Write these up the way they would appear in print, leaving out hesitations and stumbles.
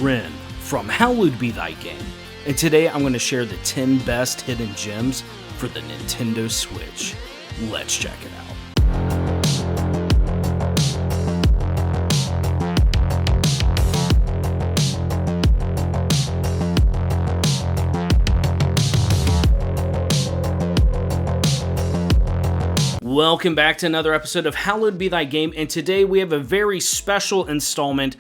Ren from Hallowed Be Thy Game, and today I'm going to share the 10 best hidden gems for the Nintendo Switch. Let's check it out. Welcome back to another episode of Hallowed Be Thy Game, and today we have a very special installment.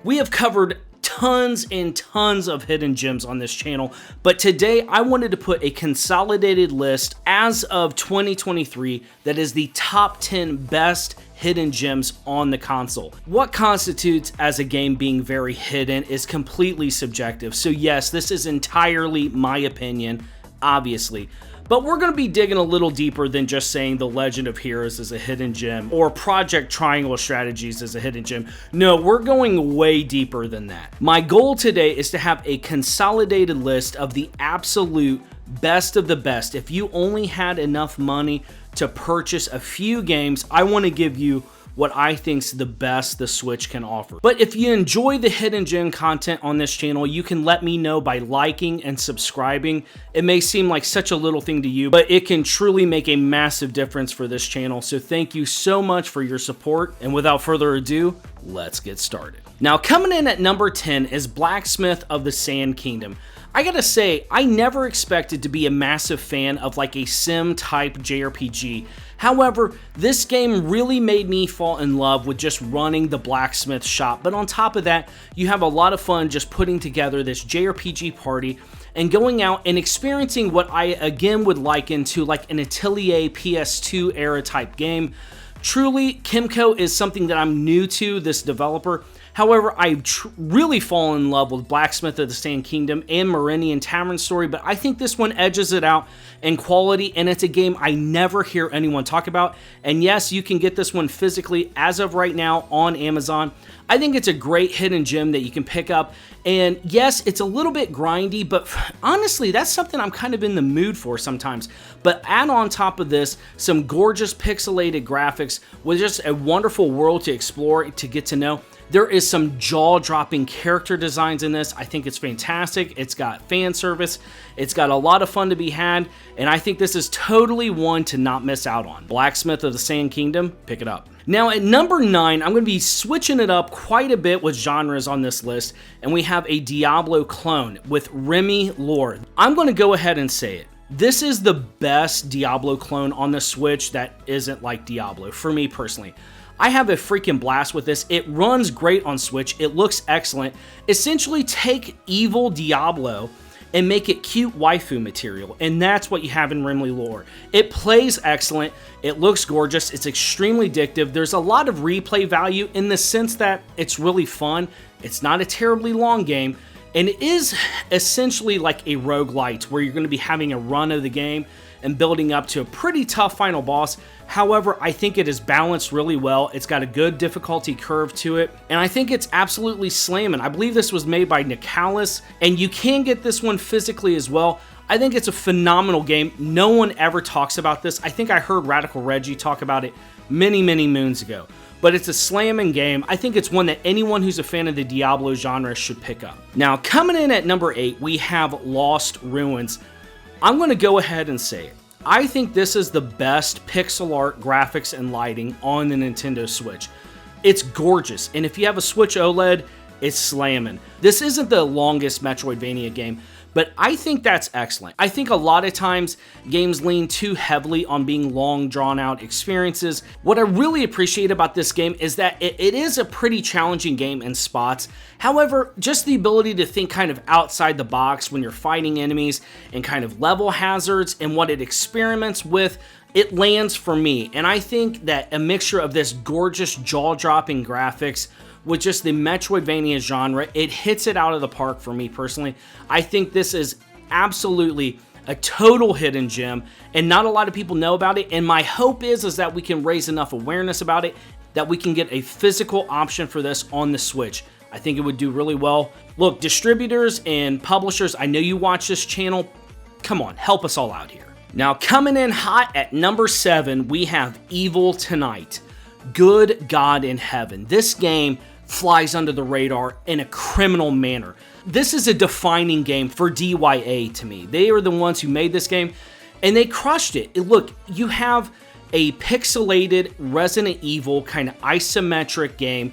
We have covered tons and tons of hidden gems on this channel, but today I wanted to put a consolidated list as of 2023 that is the top 10 best hidden gems on the console. What constitutes as a game being very hidden is completely subjective, so yes, this is entirely my opinion, obviously. But we're going to be digging a little deeper than just saying The Legend of Heroes is a hidden gem or Project Triangle Strategies is a hidden gem. No, we're going way deeper than that. My goal today is to have a consolidated list of the absolute best of the best. If you only had enough money to purchase a few games, I want to give you what I think's the best the Switch can offer. But if you enjoy the hidden gem content on this channel, you can let me know by liking and subscribing. It may seem like such a little thing to you, but it can truly make a massive difference for this channel. So thank you so much for your support. And without further ado, let's get started. Now, coming in at number 10 is Blacksmith of the Sand Kingdom. I gotta say, I never expected to be a massive fan of like a sim type JRPG. However, this game really made me fall in love with just running the blacksmith shop. But on top of that, you have a lot of fun just putting together this JRPG party and going out and experiencing what I again would liken to like an Atelier PS2 era type game. Truly, Kimco is something that I'm new to, this developer. However, I've really fallen in love with Blacksmith of the Sand Kingdom and Meridian Tavern Story, but I think this one edges it out in quality, and it's a game I never hear anyone talk about. And yes, you can get this one physically as of right now on Amazon. I think it's a great hidden gem that you can pick up, and yes, it's a little bit grindy, but honestly, that's something I'm kind of in the mood for sometimes. But add on top of this some gorgeous pixelated graphics with just a wonderful world to explore, to get to know. There is some jaw-dropping character designs in this. I think it's fantastic. It's got fan service. It's got a lot of fun to be had, and I think this is totally one to not miss out on. Blacksmith of the Sand Kingdom, pick it up. Now at number 9, I'm going to be switching it up quite a bit with genres on this list, and we have a Diablo clone with Remilore. I'm going to go ahead and say it. This is the best Diablo clone on the Switch that isn't like Diablo, for me personally. I have a freaking blast with this. It runs great on Switch. It looks excellent. Essentially take evil Diablo and make it cute waifu material, and that's what you have in Remilore. It plays excellent. It looks gorgeous. It's extremely addictive. There's a lot of replay value in the sense that it's really fun. It's not a terribly long game, and it is essentially like a roguelite where you're going to be having a run of the game and building up to a pretty tough final boss. However, I think it is balanced really well. It's got a good difficulty curve to it, and I think it's absolutely slamming. I believe this was made by Nicalis, and you can get this one physically as well. I think it's a phenomenal game. No one ever talks about this. I think I heard Radical Reggie talk about it many moons ago, but it's a slamming game. I think it's one that anyone who's a fan of the Diablo genre should pick up. Now, coming in at number 8, we have Lost Ruins. I'm going to go ahead and say it. I think this is the best pixel art graphics and lighting on the Nintendo Switch. It's gorgeous, and if you have a Switch OLED, it's slamming. This isn't the longest Metroidvania game, but I think that's excellent. I think a lot of times games lean too heavily on being long, drawn-out experiences. What I really appreciate about this game is that it is a pretty challenging game in spots. However, just the ability to think kind of outside the box when you're fighting enemies and kind of level hazards and what it experiments with, it lands for me. And I think that a mixture of this gorgeous jaw-dropping graphics with just the Metroidvania genre, it hits it out of the park for me personally. I think this is absolutely a total hidden gem, and not a lot of people know about it, and my hope is that we can raise enough awareness about it that we can get a physical option for this on the Switch. I think it would do really well. Look, distributors and publishers, I know you watch this channel. Come on, help us all out here. Now, coming in hot at number 7, we have Evil Tonight. Good God in heaven. This game flies under the radar in a criminal manner. This is a defining game for DYA to me. They are the ones who made this game, and they crushed it. Look, you have a pixelated Resident Evil kind of isometric game.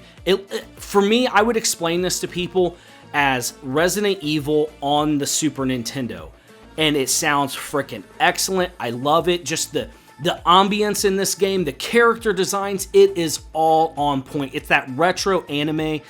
For me, I would explain this to people as Resident Evil on the Super Nintendo. And it sounds freaking excellent. I love it. Just the ambience in this game, the character designs, it is all on point. It's that retro anime,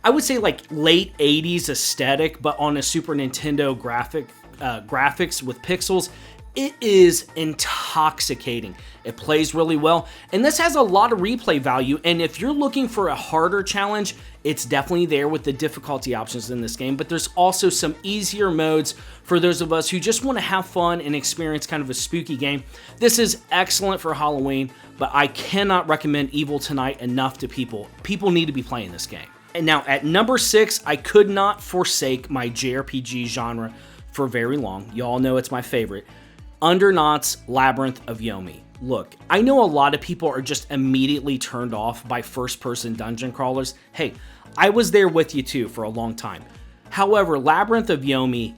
I would say like late 80s aesthetic, but on a Super Nintendo graphics with pixels. It is intoxicating. It plays really well, and this has a lot of replay value, and if you're looking for a harder challenge, it's definitely there with the difficulty options in this game, but there's also some easier modes for those of us who just want to have fun and experience kind of a spooky game. This is excellent for Halloween, but I cannot recommend Evil Tonight enough to people. People need to be playing this game. And now at number 6, I could not forsake my jrpg genre for very long. Y'all know it's my favorite. Undernaughts Labyrinth of Yomi. Look, I know a lot of people are just immediately turned off by first-person dungeon crawlers. Hey, I was there with you too for a long time. However, Labyrinth of Yomi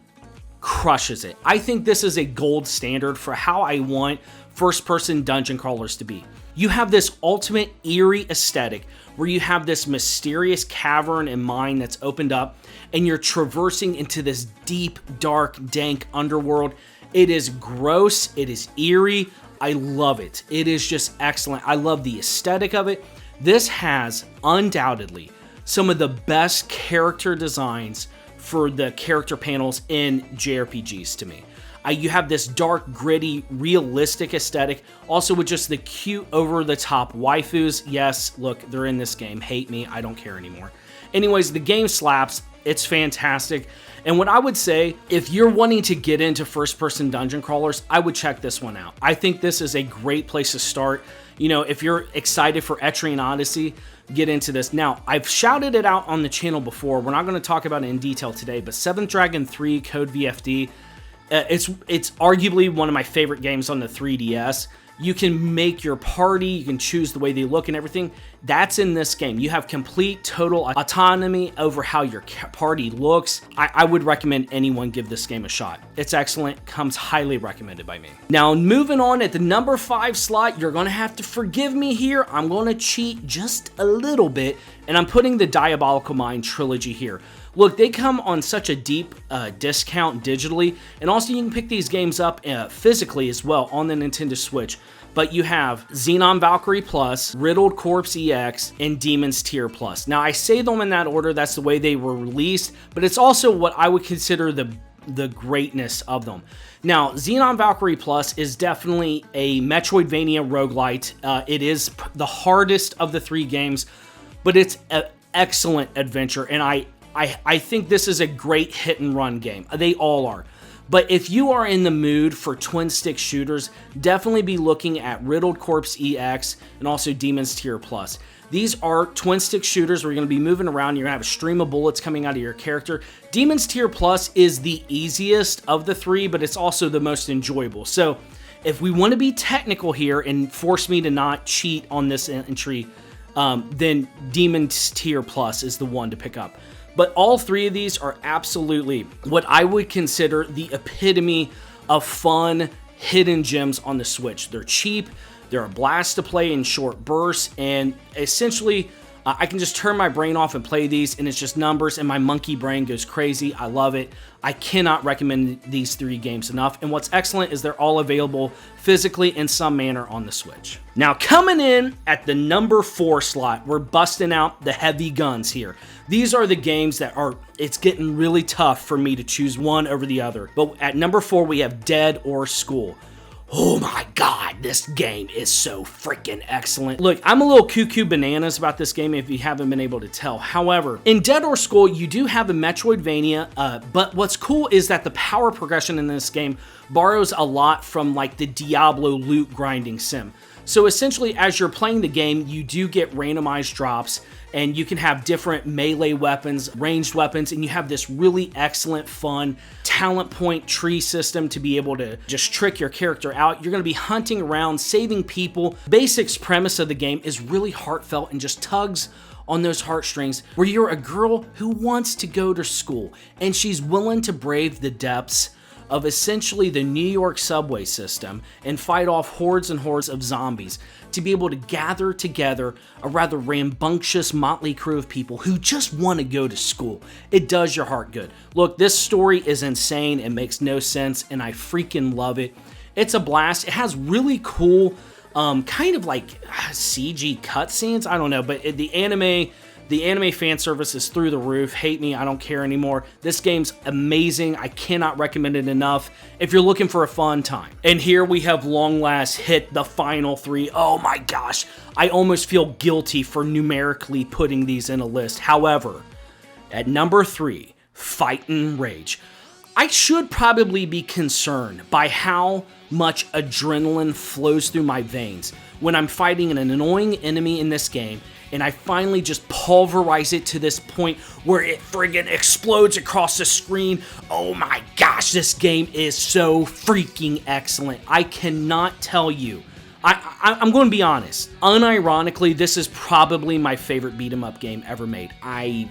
crushes it. I think this is a gold standard for how I want first-person dungeon crawlers to be. You have this ultimate eerie aesthetic where you have this mysterious cavern and mine that's opened up, and you're traversing into this deep, dark, dank underworld. It is gross. It is eerie. I love it. It is just excellent. I love the aesthetic of it. This has undoubtedly some of the best character designs for the character panels in JRPGs to me. You have this dark, gritty, realistic aesthetic, also with just the cute, over-the-top waifus. Yes, look, they're in this game. Hate me. I don't care anymore. Anyways, the game slaps. It's fantastic. And what I would say, if you're wanting to get into first-person dungeon crawlers, I would check this one out. I think this is a great place to start. You know, if you're excited for Etrian Odyssey, get into this. Now, I've shouted it out on the channel before. We're not going to talk about it in detail today, but 7th Dragon 3 Code VFD, it's arguably one of my favorite games on the 3DS. You can make your party, you can choose the way they look and everything. That's in this game. You have complete, total autonomy over how your party looks. I would recommend anyone give this game a shot. It's excellent, comes highly recommended by me. Now, moving on at the number 5 slot, you're gonna have to forgive me here. I'm gonna cheat just a little bit, and I'm putting the Diabolical Mind Trilogy here. Look, they come on such a deep discount digitally, and also you can pick these games up physically as well on the Nintendo Switch. But you have Xenon Valkyrie Plus, Riddled Corpse EX, and Demon's Tier Plus. Now, I say them in that order, that's the way they were released, but it's also what I would consider the greatness of them. Now, Xenon Valkyrie Plus is definitely a Metroidvania roguelite. It is the hardest of the 3 games, but it's an excellent adventure, and I think this is a great hit and run game. They all are. But if you are in the mood for twin stick shooters, definitely be looking at Riddled Corpse EX and also Demon's Tier Plus. These are twin stick shooters where you're going to be moving around. You're going to have a stream of bullets coming out of your character. Demon's Tier Plus is the easiest of the 3, but it's also the most enjoyable. So if we want to be technical here and force me to not cheat on this entry, then Demon's Tier Plus is the one to pick up. But all 3 of these are absolutely what I would consider the epitome of fun hidden gems on the Switch. They're cheap, they're a blast to play in short bursts, and essentially I can just turn my brain off and play these, and it's just numbers, and my monkey brain goes crazy. I love it. I cannot recommend these 3 games enough, and what's excellent is they're all available physically in some manner on the Switch. Now, coming in at the number 4 slot, we're busting out the heavy guns here. These are the games that it's getting really tough for me to choose one over the other. But at number 4, we have Dead or School. Oh my god, this game is so freaking excellent. Look, I'm a little cuckoo bananas about this game if you haven't been able to tell. However, in Dead or School, you do have a Metroidvania, but what's cool is that the power progression in this game borrows a lot from like the Diablo loot grinding sim. So essentially, as you're playing the game, you do get randomized drops, and you can have different melee weapons, ranged weapons, and you have this really excellent, fun talent point tree system to be able to just trick your character out. You're going to be hunting around, saving people. Basics premise of the game is really heartfelt and just tugs on those heartstrings where you're a girl who wants to go to school and she's willing to brave the depths of essentially the New York subway system and fight off hordes and hordes of zombies to be able to gather together a rather rambunctious motley crew of people who just want to go to school. It does your heart good. Look, this story is insane. It makes no sense, and I freaking love it. It's a blast. It has really cool, kind of like CG cutscenes. I don't know, but the anime fan service is through the roof. Hate me, I don't care anymore. This game's amazing. I cannot recommend it enough if you're looking for a fun time. And here we have long last hit the final 3. Oh my gosh, I almost feel guilty for numerically putting these in a list. However, at number 3, Fightin' Rage. I should probably be concerned by how much adrenaline flows through my veins when I'm fighting an annoying enemy in this game, and I finally just pulverize it to this point where it friggin' explodes across the screen. Oh my gosh, this game is so freaking excellent. I cannot tell you. I'm going to be honest. Unironically, this is probably my favorite beat 'em up game ever made. I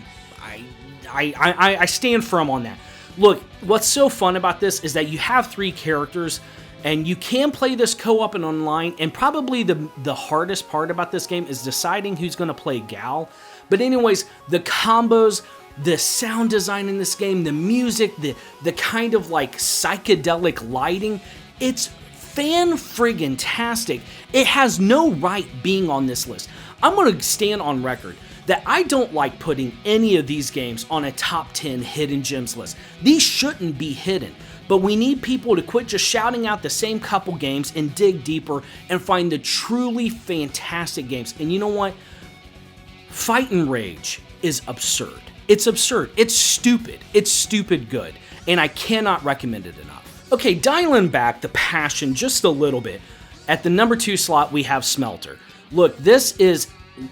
stand firm on that. Look, what's so fun about this is that you have 3 characters, and you can play this co-op and online, and probably the hardest part about this game is deciding who's going to play Gal. But anyways, the combos, the sound design in this game, the music, the kind of like psychedelic lighting, it's fan-friggin-tastic. It has no right being on this list. I'm going to stand on record that I don't like putting any of these games on a top 10 hidden gems list. These shouldn't be hidden. But we need people to quit just shouting out the same couple games and dig deeper and find the truly fantastic games. And you know what? Fightin' Rage is absurd. It's absurd. It's stupid. It's stupid good. And I cannot recommend it enough. Okay, dialing back the passion just a little bit. At the number 2 slot, we have Smelter. Look, this is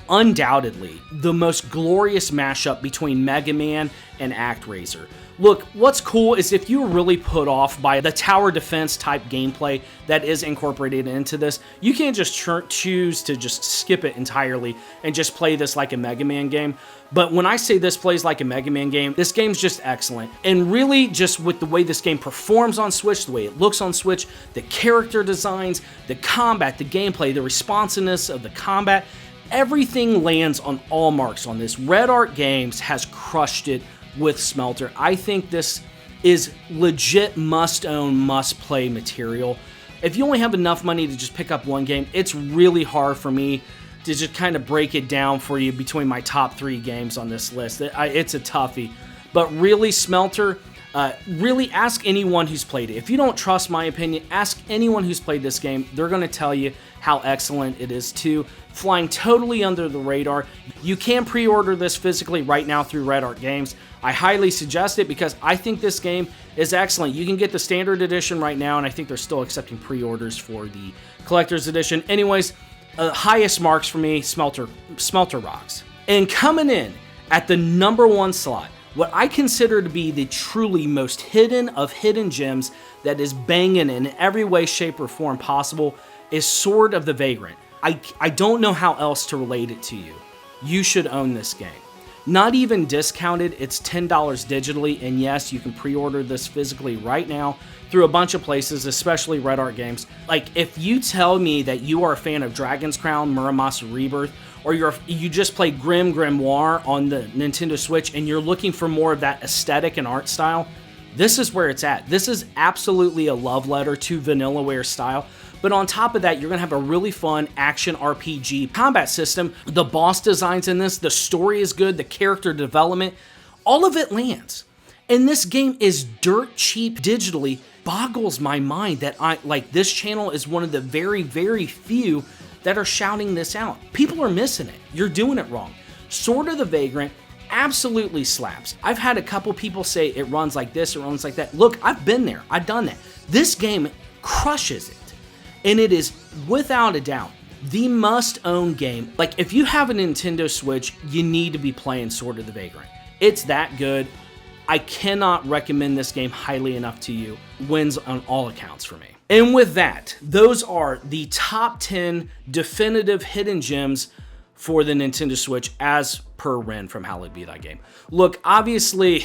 undoubtedly the most glorious mashup between Mega Man and ActRaiser. Look, what's cool is if you were really put off by the tower defense type gameplay that is incorporated into this, you can't just choose to just skip it entirely and just play this like a Mega Man game. But when I say this plays like a Mega Man game, this game's just excellent. And really, just with the way this game performs on Switch, the way it looks on Switch, the character designs, the combat, the gameplay, the responsiveness of the combat, everything lands on all marks on this. Red Art Games has crushed it with Smelter. I think this is legit must-own, must-play material. If you only have enough money to just pick up one game, it's really hard for me to just kind of break it down for you between my top 3 games on this list. It's a toughie. But really, Smelter, really ask anyone who's played it. If you don't trust my opinion, ask anyone who's played this game. They're going to tell you how excellent it is too. Flying totally under the radar. You can pre-order this physically right now through Red Art Games. I highly suggest it because I think this game is excellent. You can get the standard edition right now, and I think they're still accepting pre-orders for the collector's edition. Anyways, highest marks for me, Smelter rocks. And coming in at the number 1 slot, what I consider to be the truly most hidden of hidden gems that is banging in every way, shape, or form possible is Sword of the Vagrant. I don't know how else to relate it to you. You should own this game. Not even discounted, it's $10 digitally, and yes, you can pre-order this physically right now through a bunch of places, especially Red Art Games. Like, if you tell me that you are a fan of Dragon's Crown, Muramasa Rebirth, or you just played Grim Grimoire on the Nintendo Switch and you're looking for more of that aesthetic and art style, this is where it's at. This is absolutely a love letter to Vanillaware style. But on top of that, you're going to have a really fun action RPG combat system. The boss designs in this, the story is good, the character development, all of it lands. And this game is dirt cheap digitally. Boggles my mind that this channel is one of the very, very few that are shouting this out. People are missing it. You're doing it wrong. Sword of the Vagrant absolutely slaps. I've had a couple people say it runs like this, it runs like that. Look, I've been there. I've done that. This game crushes it. And it is, without a doubt, the must-own game. Like, if you have a Nintendo Switch, you need to be playing Sword of the Vagrant. It's that good. I cannot recommend this game highly enough to you. Wins on all accounts for me. And with that, those are the top 10 definitive hidden gems for the Nintendo Switch as per Ren from Hallowed Be Thy Game. Look, obviously,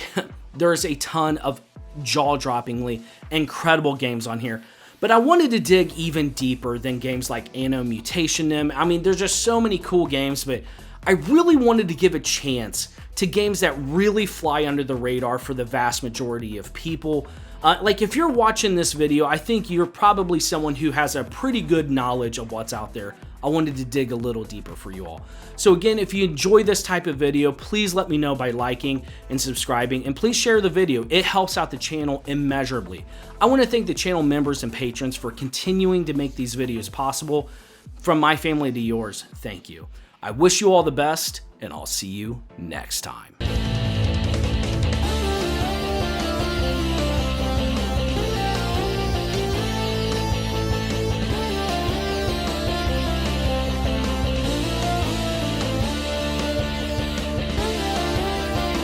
there's a ton of jaw-droppingly incredible games on here, but I wanted to dig even deeper than games like Anno Mutation Nim. I mean, there's just so many cool games, but I really wanted to give a chance to games that really fly under the radar for the vast majority of people. Like if you're watching this video, I think you're probably someone who has a pretty good knowledge of what's out there. I wanted to dig a little deeper for you all. So again, if you enjoy this type of video, please let me know by liking and subscribing, and please share the video. It helps out the channel immeasurably. I want to thank the channel members and patrons for continuing to make these videos possible. From my family to yours, thank you. I wish you all the best, and I'll see you next time.